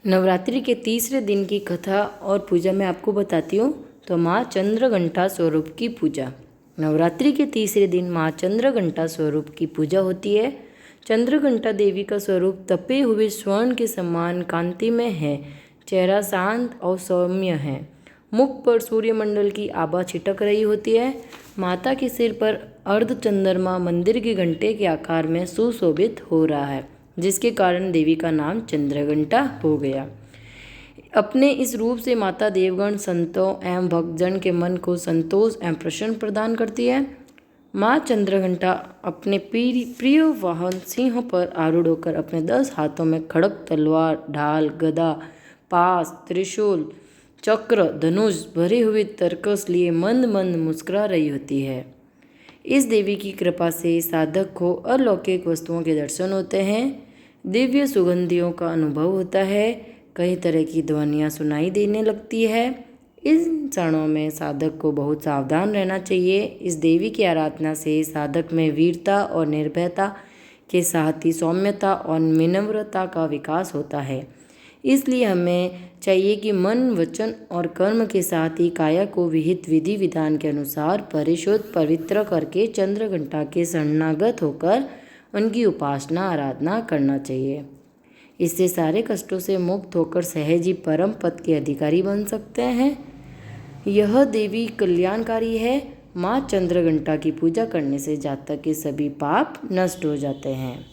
नवरात्रि के तीसरे दिन की कथा और पूजा मैं आपको बताती हूँ। तो माँ चंद्रघंटा स्वरूप की पूजा। नवरात्रि के तीसरे दिन माँ चंद्रघंटा स्वरूप की पूजा होती है। चंद्रघंटा देवी का स्वरूप तपे हुए स्वर्ण के समान कांति में है। चेहरा शांत और सौम्य है। मुख पर सूर्यमंडल की आभा छिटक रही होती है। माता के सिर पर अर्धचंद्रमा मंदिर के घंटे के आकार में सुशोभित हो रहा है, जिसके कारण देवी का नाम चंद्रघंटा हो गया। अपने इस रूप से माता देवगण, संतों एवं भक्तजन के मन को संतोष एवं प्रसन्न प्रदान करती है। माँ चंद्रघंटा अपने प्रिय वाहन सिंह पर आरूढ़ होकर अपने 10 हाथों में खड़ग, तलवार, ढाल, गदा, पास, त्रिशूल, चक्र, धनुष भरे हुए तरकस लिए मंद मंद मुस्कुरा रही होती है। इस देवी की कृपा से साधक को अलौकिक वस्तुओं के दर्शन होते हैं, दिव्य सुगंधियों का अनुभव होता है, कई तरह की ध्वनियाँ सुनाई देने लगती है। इन क्षणों में साधक को बहुत सावधान रहना चाहिए। इस देवी की आराधना से साधक में वीरता और निर्भयता के साथ ही सौम्यता और विनम्रता का विकास होता है। इसलिए हमें चाहिए कि मन, वचन और कर्म के साथ ही काया को विहित विधि विधान के अनुसार परिशुद्ध पवित्र करके चंद्रघंटा के शरणागत होकर उनकी उपासना आराधना करना चाहिए। इससे सारे कष्टों से मुक्त होकर सहज ही परम पद के अधिकारी बन सकते हैं। यह देवी कल्याणकारी है। माँ चंद्रघंटा की पूजा करने से जातक के सभी पाप नष्ट हो जाते हैं।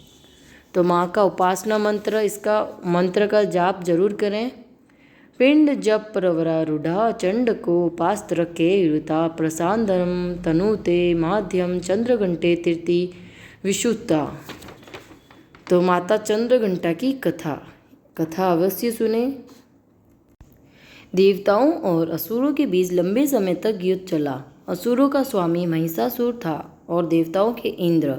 तो माँ का उपासना मंत्र, इसका मंत्र का जाप जरूर करें। पिंड जप प्रवरारूढ़ा चंड को पास्त्र के युता प्रसादम तनुते माध्यम चंद्रघंटे तीर्थी विशुद्धा। तो माता चंद्रघंटा की कथा अवश्य सुने। देवताओं और असुरों के बीच लंबे समय तक युद्ध चला। असुरों का स्वामी महिषासुर था और देवताओं के इंद्र।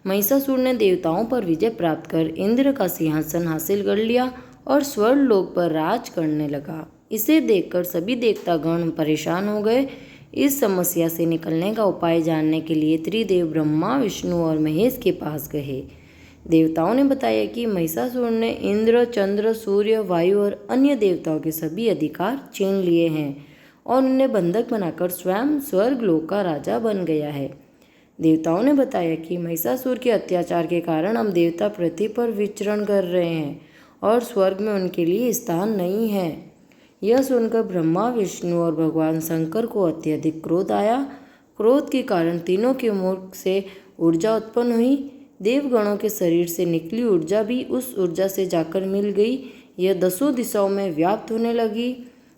महिषासुर ने देवताओं पर विजय प्राप्त कर इंद्र का सिंहासन हासिल कर लिया और स्वर्ग लोक पर राज करने लगा। इसे देखकर सभी देवतागण परेशान हो गए। इस समस्या से निकलने का उपाय जानने के लिए त्रिदेव ब्रह्मा, विष्णु और महेश के पास गए। देवताओं ने बताया कि महिषासुर ने इंद्र, चंद्र, सूर्य, वायु और अन्य देवताओं के सभी अधिकार छीन लिए हैं और उन्हें बंधक बनाकर स्वयं स्वर्ग लोक का राजा बन गया है। देवताओं ने बताया कि महिषासुर के अत्याचार के कारण हम देवता पृथ्वी पर विचरण कर रहे हैं और स्वर्ग में उनके लिए स्थान नहीं है। यह सुनकर ब्रह्मा, विष्णु और भगवान शंकर को अत्यधिक क्रोध आया। क्रोध के कारण तीनों के मुख से ऊर्जा उत्पन्न हुई। देवगणों के शरीर से निकली ऊर्जा भी उस ऊर्जा से जाकर मिल गई। यह 10 दिशाओं में व्याप्त होने लगी।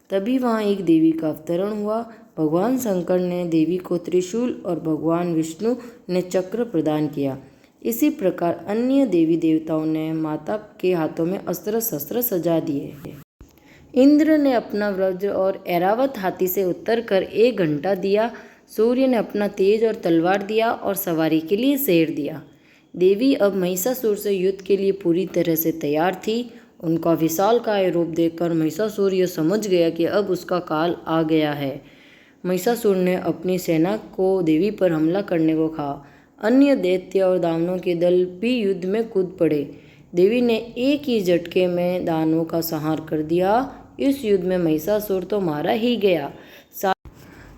तभी वहाँ एक देवी का अवतरण हुआ। भगवान शंकर ने देवी को त्रिशूल और भगवान विष्णु ने चक्र प्रदान किया। इसी प्रकार अन्य देवी देवताओं ने माता के हाथों में अस्त्र शस्त्र सजा दिए। इंद्र ने अपना वज्र और ऐरावत हाथी से उतर कर एक घंटा दिया। सूर्य ने अपना तेज और तलवार दिया और सवारी के लिए शेर दिया। देवी अब महिषासुर से युद्ध के लिए पूरी तरह से तैयार थी। उनका विशालकाय रूप देखकर महिषासुर यह समझ गया कि अब उसका काल आ गया है। महिषासुर ने अपनी सेना को देवी पर हमला करने को कहा। अन्य दैत्य और दानवों के दल भी युद्ध में कूद पड़े। देवी ने एक ही झटके में दानवों का संहार कर दिया। इस युद्ध में महिषासुर तो मारा ही गया,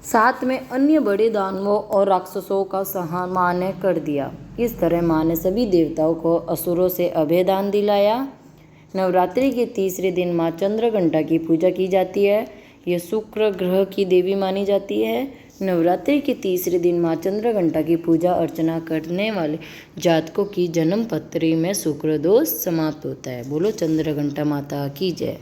साथ में अन्य बड़े दानवों और राक्षसों का संहार माँ ने कर दिया। इस तरह माँ ने सभी देवताओं को असुरों से अभय दान दिलाया। नवरात्रि के तीसरे दिन माँ चंद्रघंटा की पूजा की जाती है। यह शुक्र ग्रह की देवी मानी जाती है। नवरात्रि के तीसरे दिन माँ चंद्रघंटा की पूजा अर्चना करने वाले जातकों की जन्म पत्री में शुक्र दोष समाप्त होता है। बोलो चंद्रघंटा माता की जय।